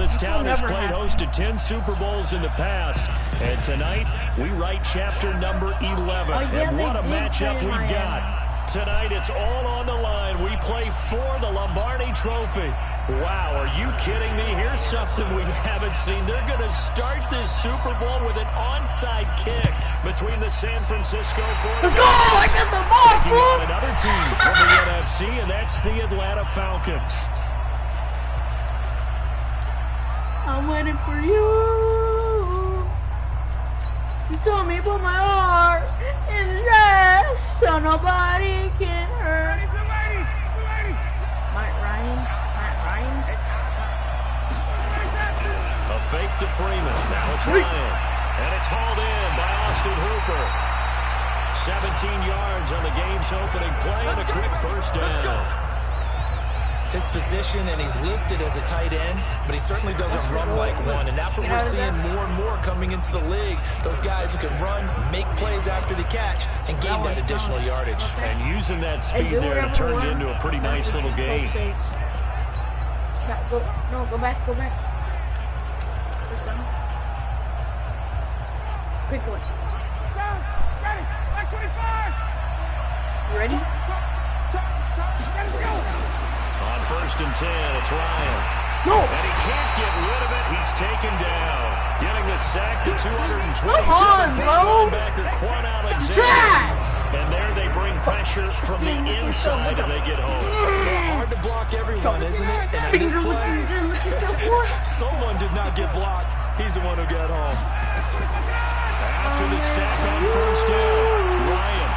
This town has played host to 10 Super Bowls in the past, and tonight we write chapter number 11. And what a matchup we've got. Tonight it's all on the line. We play for the Lombardi Trophy. Wow, are you kidding me? Here's something we haven't seen. They're going to start this Super Bowl with an onside kick between the San Francisco 49ers taking on another team from the NFC, and that's the Atlanta Falcons. I'm waiting for you. You told me put my heart in the dress so nobody can hurt. Matt Ryan. A fake to Freeman. Now it's Ryan. And it's hauled in by Austin Hooper. 17 yards on the game's opening play and a quick first down. His position, and he's listed as a tight end, but he certainly doesn't run like one, and that's what we're seeing more and more coming into the league. Those guys who can run, make plays after the catch, and gain that additional yardage. And using that speed there to turn it into a pretty nice little game. No, go back. Quick one. Ready, like 25. You ready? On 1st and 10, it's Ryan. No. And he can't get rid of it. He's taken down. Getting the sack to 227 linebacker Quan Alexander. And there they bring pressure from the inside and they get home. Yeah, hard to block everyone, isn't it? And on this play, someone did not get blocked. He's the one who got home. After the sack on 1st down, Ryan.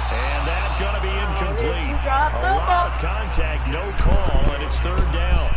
And that's going to be incomplete. A lot of contact, no call, and it's 3rd down.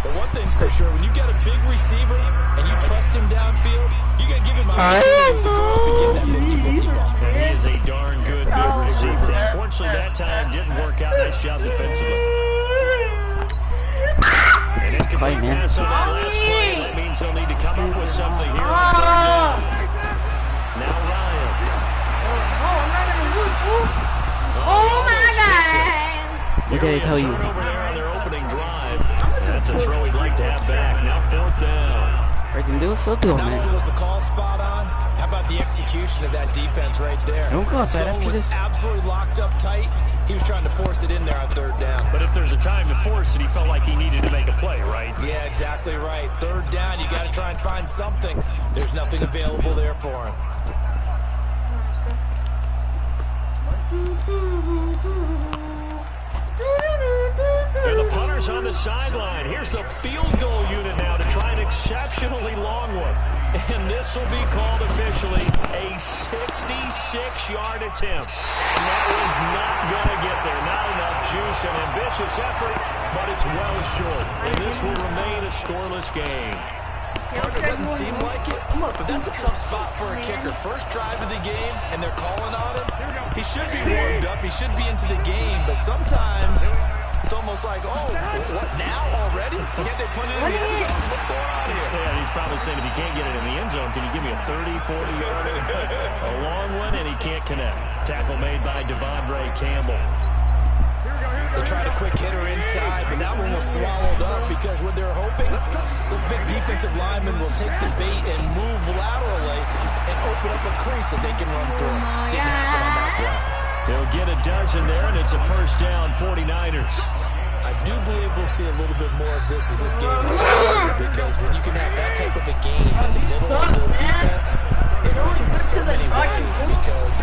But one thing's for sure, when you got a big receiver and you trust him downfield, you got to give him opportunities to go up and get that 50-50 ball. And he is a darn good big receiver. Unfortunately, that time didn't work out. Nice job defensively. An incomplete pass on that last play. That means they'll need to come up with something here on 3rd down. Now Ryan. Oh my God! What did I tell you? Turnover there on their opening drive. That's a throw he'd like to have back. Now 4th down. I can do a field goal, man. Not only was the call spot on, how about the execution of that defense right there? Don't go up that Zone was absolutely locked up tight. He was trying to force it in there on 3rd down. But if there's a time to force it, he felt like he needed to make a play, right? Yeah, exactly right. 3rd down, you got to try and find something. There's nothing available there for him. And the punter's on the sideline. Here's the field goal unit now to try an exceptionally long one. And this will be called officially a 66-yard attempt. And that one's not going to get there. Not enough juice, an ambitious effort, but it's well short. And this will remain a scoreless game. Partner doesn't seem like it, but that's a tough spot for a kicker. First drive of the game, and they're calling on him. He should be warmed up. He should be into the game, but sometimes it's almost like, oh, what now already? Can't they put it in the end zone? What's going on here? Yeah, he's probably saying if you can't get it in the end zone, can you give me a 30, 40-yarder? A long one, and he can't connect. Tackle made by Devondre Campbell. They tried a quick hitter inside, but that one was swallowed up because what they're hoping, those big defensive linemen will take the bait and move laterally and open up a crease that they can run through. Didn't happen on that play. He'll get a dozen there, and it's a 1st down, 49ers. I do believe we'll see a little bit more of this as this game progresses, because when you can have that type of a game in the middle of the defense, it hurts them in so many ways, because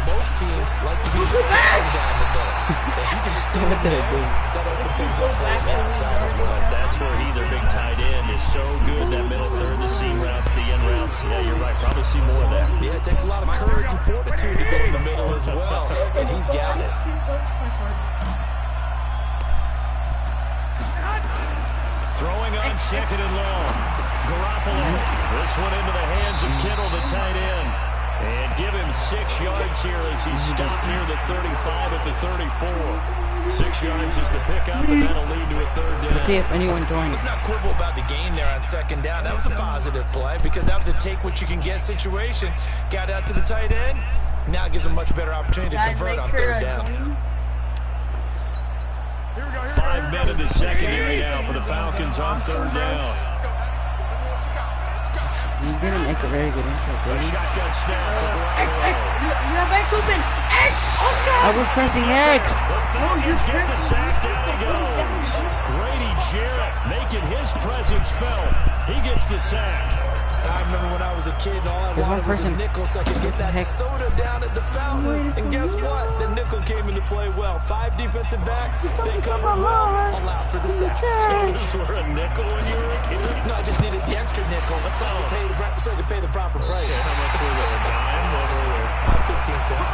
most teams like to be scattered down the middle. If you can stay in there, that opens things up for the outside as well. That's where their big tight end is so good, that middle third, the seam routes, the end routes. Yeah, you're right. Probably see more of that. Yeah, it takes a lot of courage and fortitude to go in the middle as well, and he's got it. Throwing on 2nd and long. Garoppolo. This one into the hands of Kittle, the tight end. And give him 6 yards here as he stopped near the 35 at the 34. 6 yards is the pickup, and that'll lead to a 3rd down. Let's see if anyone joins. Let's not quibble about the gain there on 2nd down. That was a positive play because that was a take-what-you-can-get situation. Got out to the tight end. Now it gives him a much better opportunity to convert on 3rd down. 5 men in the secondary now for the Falcons on 3rd down. He's gonna make a very good intro, A baby. shotgun snap for X, you have X open. X, Oscar. I was pressing X. The Falcons get the sack, down he goes. Grady Jarrett making his presence felt. He gets the sack. I remember when I was a kid and all I There's wanted one was a person. nickel so I could get that Heck. soda down at the fountain. And guess what? The nickel came into play well. 5 defensive backs, they covered well, allowed for the sacks. Those were a nickel when you were a kid. No, I just needed the extra nickel so I could pay the proper price. How much were they? A dime? What were they? 15 cents.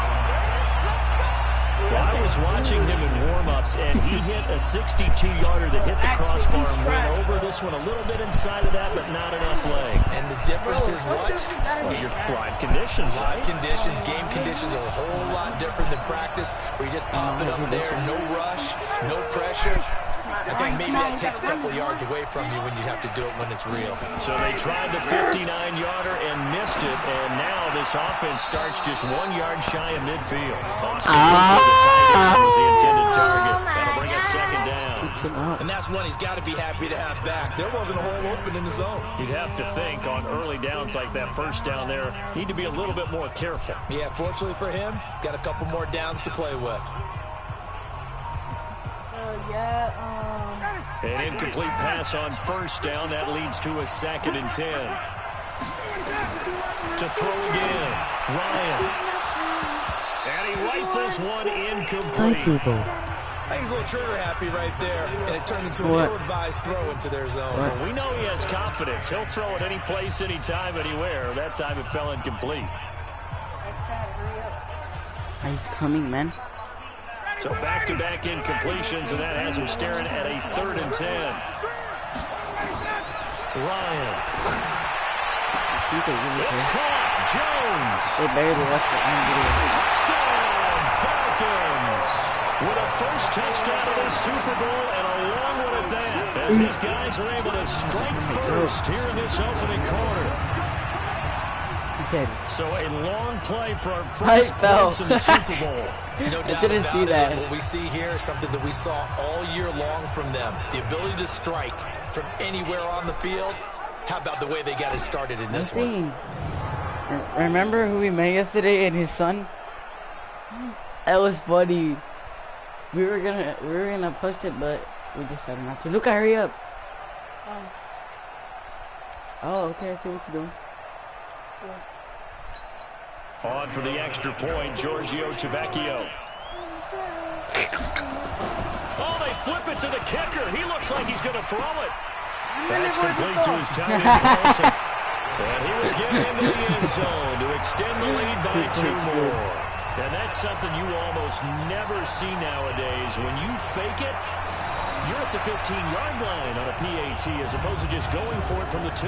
Well, I was watching him in warm-ups, and he hit a 62-yarder that hit the crossbar and went over. This one a little bit inside of that, but not enough leg. And the difference is what? Well, your live conditions, Live right? conditions, game conditions are a whole lot different than practice, where you just pop it up there, no rush, no pressure. I think maybe that takes a couple yards away from you when you have to do it when it's real. So they tried the 59-yarder and missed it, and now this offense starts just 1 yard shy of midfield. Austin Hooper, the tight end, was the intended target. That'll bring up 2nd down. And that's one he's got to be happy to have back. There wasn't a hole open in the zone. You'd have to think on early downs like that 1st down there, need to be a little bit more careful. Yeah, fortunately for him, got a couple more downs to play with. An incomplete pass on 1st down. That leads to a 2nd and 10. To throw again. Ryan. And he rifles one incomplete. Thank you, I think he's a little trigger happy right there, and it turned into an ill-advised throw into their zone. Well, we know he has confidence. He'll throw it any place, anytime, anywhere. That time it fell incomplete. He's coming, man. So back-to-back incompletions, and that has him staring at a 3rd and 10. Ryan. It's caught. Jones. They barely left it. Touchdown, Falcons. With a first touchdown of the Super Bowl and a long one at that. As these guys are able to strike first here in this opening quarter. So a long play for our first points in the Super Bowl. No doubt didn't about see it. that. What we see here is something that we saw all year long from them. The ability to strike from anywhere on the field. How about the way they got it started in this one? Remember who we met yesterday and his son? That was funny. We were gonna post it, but we decided not to. Luca, hurry up. Oh, okay, I see what you're doing. On for the extra point, Giorgio Tavecchio. Oh, they flip it to the kicker. He looks like he's going to throw it. That's complete to his tight end, Carlson. And he will get into the end zone to extend the lead by 2 more. And that's something you almost never see nowadays. When you fake it, you're at the 15-yard line on a PAT as opposed to just going for it from the 2.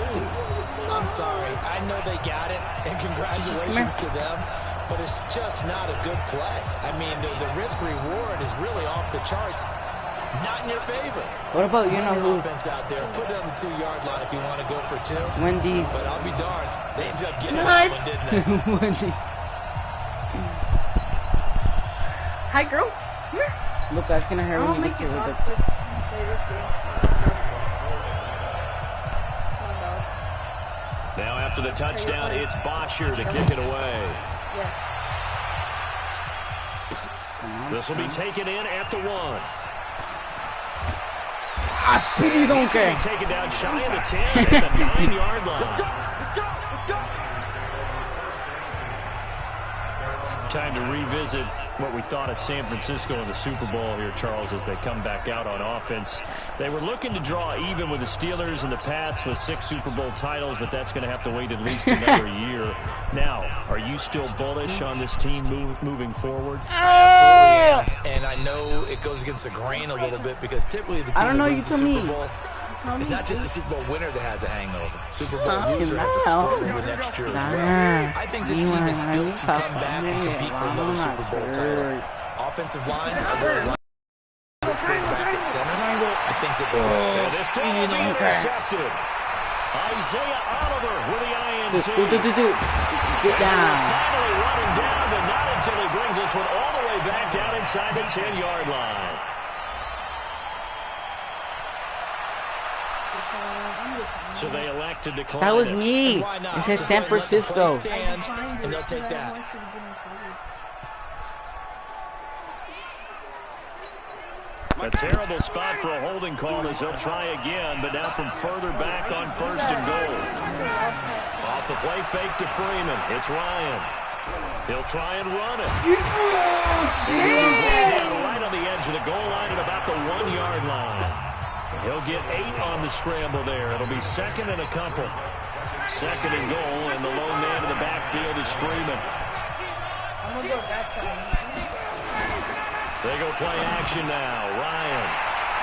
I'm sorry. I know they got it, and congratulations to them, but it's just not a good play. I mean, the risk-reward is really off the charts. Not in your favor. What about you know who? Offense out there. Put it on the 2-yard line if you want to go for 2. Wendy's. But I'll be darned. They ended up getting that one, didn't they? Wendy's. Hi, girl. Come here. Look, that's gonna hurt when you make get you to talk the. with this game. Now after the touchdown, it's Bosher to kick it away. This will be taken in at the 1. Speedy don't He's going care. to be taken down shy of the 10 at the 9-yard line. Time to revisit what we thought of San Francisco in the Super Bowl here, Charles, as they come back out on offense. They were looking to draw even with the Steelers and the Pats with 6 Super Bowl titles, but that's going to have to wait at least another year. Now, are you still bullish on this team moving forward? Absolutely, and I know it goes against the grain a little bit because typically the team that wins the Super Bowl, it's not just the Super Bowl winner that has a hangover. Super Bowl loser has a struggle the next year as well. I think this team is built to come back and compete for another Super Bowl title. Offensive line, I really like back at center. I think that and this time will be intercepted. Isaiah Oliver with the INT. Get down. Finally running down, but not until he brings this one all the way back down inside the 10-yard line. So they elected to decline That was it. me. Why not? It says Just San let the play Francisco. stand, and they'll take that. A terrible spot for a holding call as they'll try again, but now from further back on 1st and goal. Off the play fake to Freeman. It's Ryan. He'll try and run it. Down right on the edge of the goal line at about the 1-yard line. He'll get 8 on the scramble there. It'll be 2nd and a couple. 2nd and goal, and the lone man in the backfield is Freeman. They go play action now. Ryan.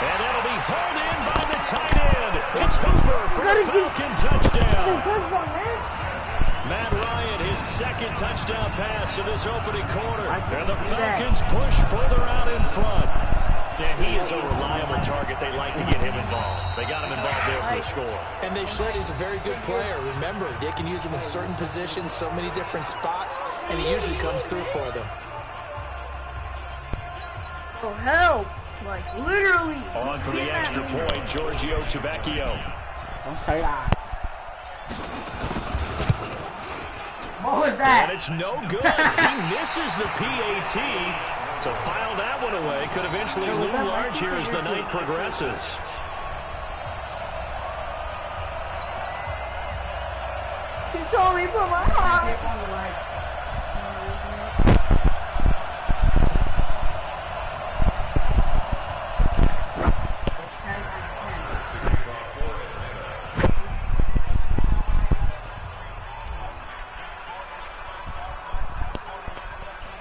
And that'll be hauled in by the tight end. It's Hooper for a Falcon touchdown. Matt Ryan, his 2nd touchdown pass of this opening quarter. And the Falcons push further out in front. Yeah, he is a reliable target. They like to get him involved. They got him involved there for the score. And they should. He's a very good player. Remember, they can use him in certain positions, so many different spots, and he usually comes through for them. Oh, help. Like, literally. On for the extra point, Giorgio Tavecchio. Don't say that. What was that? And it's no good. He misses the PAT. So file that one away. Could eventually loom large here as the night progresses. He told me for my heart.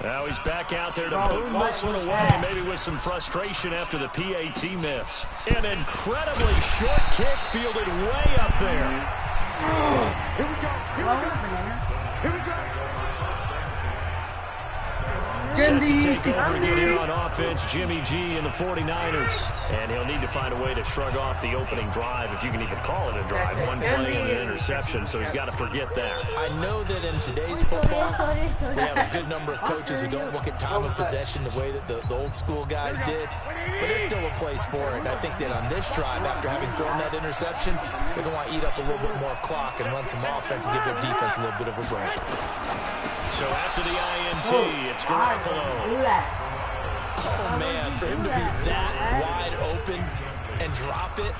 Now he's back out there to boom this one away, maybe with some frustration after the PAT miss. An incredibly short kick fielded way up there. Here we go. Here we go. Here we go. Set to take over again here on offense, Jimmy G and the 49ers. And he'll need to find a way to shrug off the opening drive, if you can even call it a drive. One play and an interception, so he's got to forget that. I know that in today's football, we have a good number of coaches who don't look at time of possession the way that the old school guys did. But there's still a place for it. And I think that on this drive, after having thrown that interception, they're going to want to eat up a little bit more clock and run some offense and give their defense a little bit of a break. So after the INT, it's Garoppolo. Oh, man, for him to be that wide open and drop it.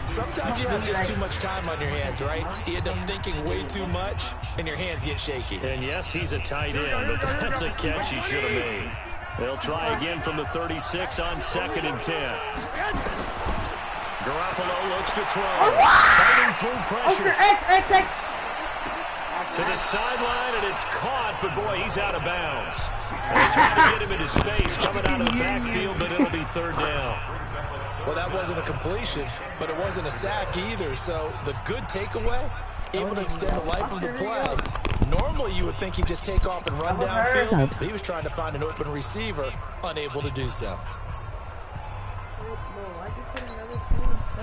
Sometimes you have just too much time on your hands, right? You end up thinking way too much, and your hands get shaky. And yes, he's a tight end, but that's a catch he should have made. They'll try again from the 36 on 2nd and 10. Garoppolo looks to throw. Fighting through pressure. To the sideline, and it's caught, but boy, he's out of bounds. And they try to get him into space coming out of the backfield, but it'll be 3rd down. Well, that wasn't a completion, but it wasn't a sack either. So the good takeaway, able to extend the life of the play. Normally, you would think he'd just take off and run downfield, but he was trying to find an open receiver, unable to do so.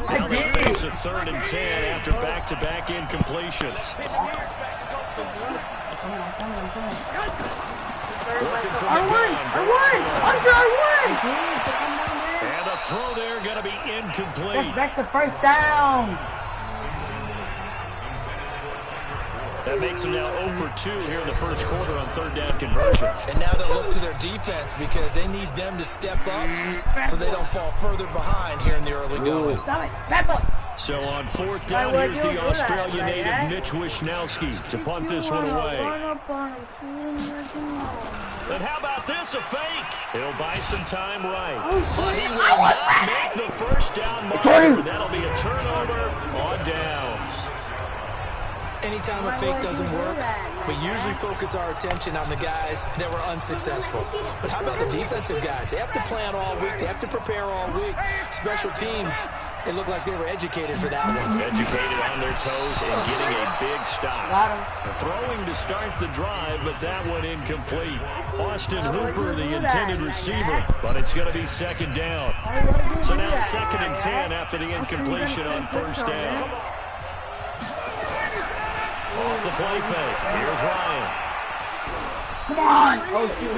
Now they face a 3rd and 10 after back-to-back incompletions. And the throw there going to be incomplete. Back to 1st down. That makes them now 0 for 2 here in the 1st quarter on 3rd down conversions. And now they'll look to their defense because they need them to step up so they don't fall further behind here in the early going. So on 4th down, here's the Australian native Mitch Wishnowski to punt this one away. And how about this, a fake? He'll buy some time right. But he will not make the 1st down marker. That'll be a turnover on downs. Anytime a fake doesn't work, we usually focus our attention on the guys that were unsuccessful. But how about the defensive guys? They have to plan all week. They have to prepare all week. Special teams, it looked like they were educated for that one. Educated on their toes and getting a big stop. Throwing to start the drive, but that one incomplete. Austin Hooper, the intended receiver, but it's going to be 2nd down. So now 2nd and 10 after the incompletion on 1st down. Off the play fake. Here's Ryan. Come on. Oh, shoot.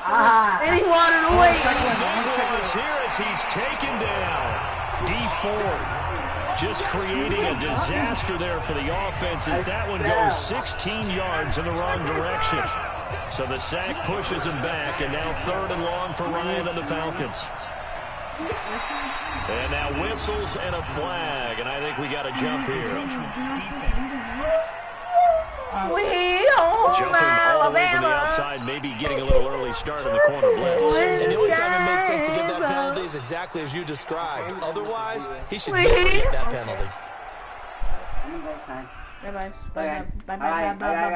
And he wanted away. Nicholas here as he's taken down. Deep forward. Just creating a disaster there for the offense as that one goes 16 yards in the wrong direction. So the sack pushes him back, and now 3rd and long for Ryan and the Falcons. And now whistles and a flag, and I think we got a jump here. Jumping all the way from the outside, maybe getting a little early start in the corner blitz. And the only time it makes sense to give that penalty is exactly as you described. Otherwise, he should never get that penalty. Bye-bye. Bye-bye. Bye-bye. Bye-bye.